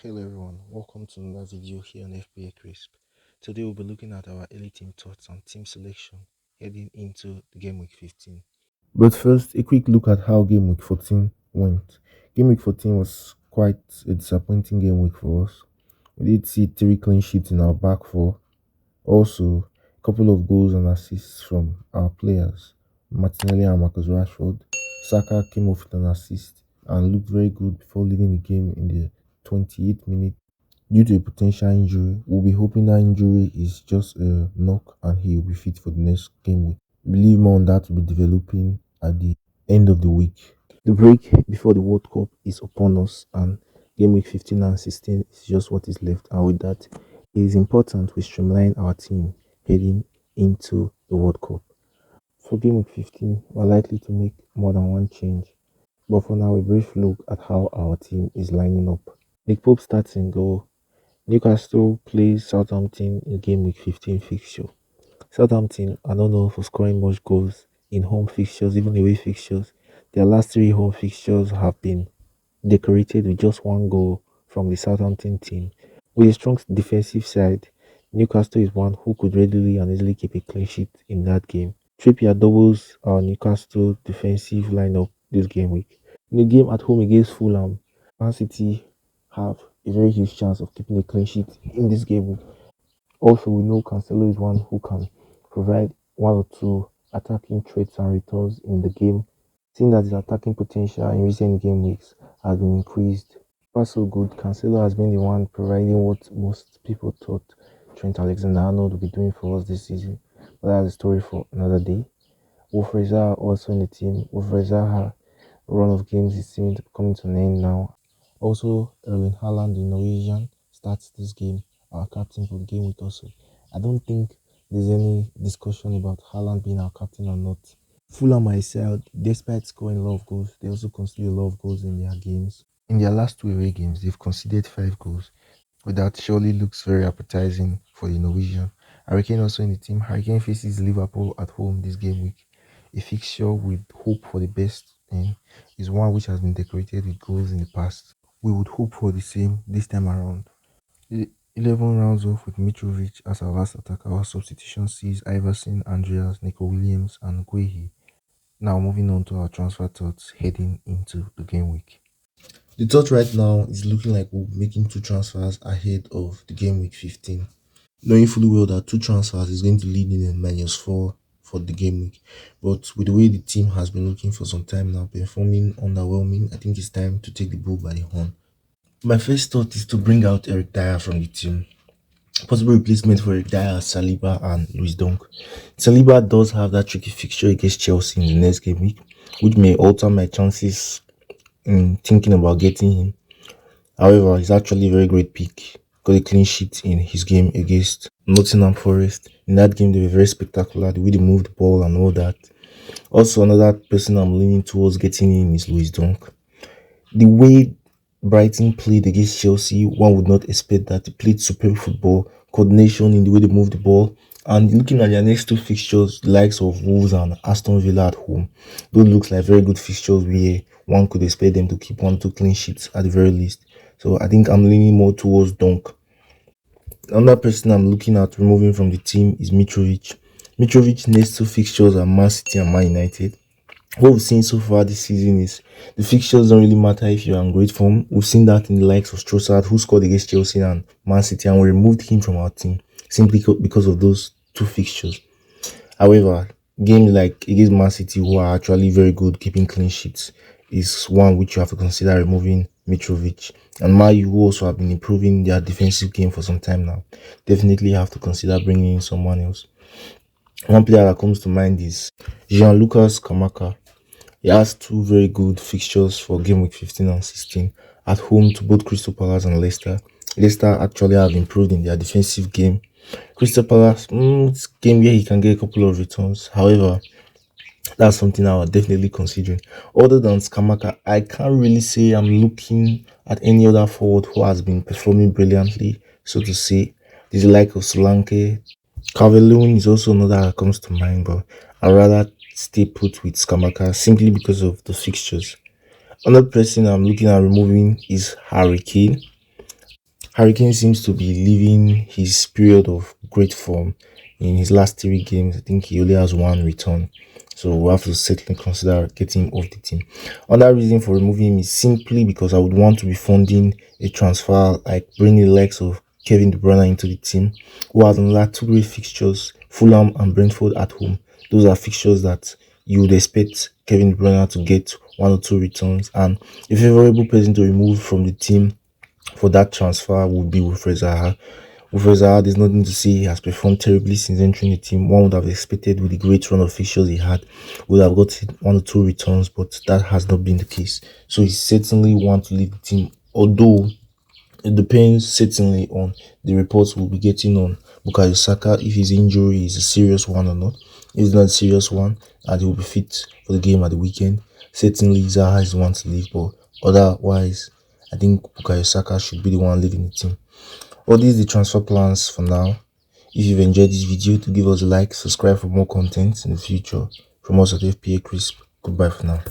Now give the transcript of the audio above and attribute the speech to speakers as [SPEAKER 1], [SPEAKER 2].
[SPEAKER 1] Hello everyone, welcome to another video here on FPLcrisp. Today we'll be looking at our early team thoughts and team selection heading into the game week 15. But first, a quick look at how game week 14 went. Game week 14 was quite a disappointing game week for us. We did see three clean sheets in our back four. Also, a couple of goals and assists from our players, Martinelli and Marcus Rashford. Saka came off with an assist and looked very good before leaving the game in the 28th minute due to a potential injury. We'll be hoping that injury is just a knock and he will be fit for the next game week. Believe more on that will be developing at the end of the week. The break before the World Cup is upon us, and game week 15 and 16 is just what is left. And with that, it is important we streamline our team heading into the World Cup. For game week 15, we're likely to make more than one change. But for now, a brief look at how our team is lining up. Nick Pope starts in goal. Newcastle plays Southampton in game week 15 fixture. Southampton are not known for scoring much goals in home fixtures, even away fixtures. Their last three home fixtures have been decorated with just one goal from the Southampton team. With a strong defensive side, Newcastle is one who could readily and easily keep a clean sheet in that game. Trippier doubles our Newcastle defensive lineup this game week. In the game at home against Fulham, Man City have a very huge chance of keeping a clean sheet in this game week. Also, we know Cancelo is one who can provide one or two attacking threats and returns in the game, seeing that his attacking potential in recent game weeks has been increased. Far so good, Cancelo has been the one providing what most people thought Trent Alexander-Arnold would be doing for us this season, but that's a story for another day. Wilfried Zaha also in the team. Wilfried Zaha run of games is seeming to be coming to an end now. Also, Erling Haaland, the Norwegian, starts this game, our captain for the game with us. I don't think there's any discussion about Haaland being our captain or not. Fulham myself, despite scoring a lot of goals, they also conceded a lot of goals in their games. In their last two away games, they've conceded 5 goals. But that surely looks very appetizing for the Norwegian. Hurricane also in the team. Hurricane faces Liverpool at home this game week. A fixture with hope for the best and is one which has been decorated with goals in the past. We would hope for the same this time around. The 11 rounds off with Mitrovic as our last attacker. Our substitution sees Iverson, Andreas, Nico Williams, and Guehi. Now moving on to our transfer thoughts heading into the game week. The thought right now is looking like we're making two transfers ahead of the game week 15. Knowing fully well that two transfers is going to lead in a -4 for the game week. But with the way the team has been looking for some time now, performing underwhelming, I think it's time to take the bull by the horn. My first thought is to bring out Eric Dyer from the team. Possible replacement for Eric Dyer, Saliba and Luis Dunk. Saliba does have that tricky fixture against Chelsea in the next game week, which may alter my chances in thinking about getting him. However, he's actually a very great pick. Got a clean sheet in his game against Nottingham Forest. In that game, they were very spectacular. The way they moved the ball and all that. Also, another person I'm leaning towards getting in is Luis Dunk. The way Brighton played against Chelsea, one would not expect that. They played superb football, coordination in the way they moved the ball. And looking at their next two fixtures, the likes of Wolves and Aston Villa at home, those looks like very good fixtures where one could expect them to keep 1-2 clean sheets at the very least. So I think I'm leaning more towards Dunk. Another person I'm looking at removing from the team is Mitrovic. Mitrovic's next two fixtures are Man City and Man United. What we've seen so far this season is the fixtures don't really matter if you're in great form. We've seen that in the likes of Trossard, who scored against Chelsea and Man City, and we removed him from our team simply because of those two fixtures. However, games like against Man City, who are actually very good keeping clean sheets, is one which you have to consider removing Mitrovic. And Man U, who also have been improving their defensive game for some time now, definitely have to consider bringing in someone else. One player that comes to mind is Jean-Lucas Kamaka. He has two very good fixtures for game week 15 and 16 at home to both Crystal Palace and Leicester. Leicester actually have improved in their defensive game. Crystal Palace, it's a game where he can get a couple of returns. However, that's something I was definitely considering. Other than Skamaka, I can't really say I'm looking at any other forward who has been performing brilliantly, so to say. There's the like of Solanke. Calvert-Lewin is also another that comes to mind, but I'd rather stay put with Skamaka simply because of the fixtures. Another person I'm looking at removing is Harry Kane. Harry Kane seems to be leaving his period of great form in his last 3 games. I think he only has 1 return. So we'll have to certainly consider getting him off the team. Another reason for removing him is simply because I would want to be funding a transfer like bringing the likes of Kevin De Bruyne into the team, who has another 2 great fixtures, Fulham and Brentford at home. Those are fixtures that you would expect Kevin De Bruyne to get 1 or 2 returns, and a favorable person to remove from the team for that transfer would be Wilfred Zaha. Wilfred Zaha, there's nothing to say, he has performed terribly since entering the team. One would have expected with the great run of fixtures he had, would have got 1 or 2 returns, but that has not been the case. So he certainly wants to leave the team, although it depends certainly on the reports we'll be getting on Bukayo Saka, if his injury is a serious one or not. If it's not a serious one and he will be fit for the game at the weekend, certainly Zaha is the one to leave, but otherwise, I think Bukayo Saka should be the one leading the team. All these are the transfer plans for now. If you've enjoyed this video, to give us a like, subscribe for more content in the future. From us at FPLcrisp, goodbye for now.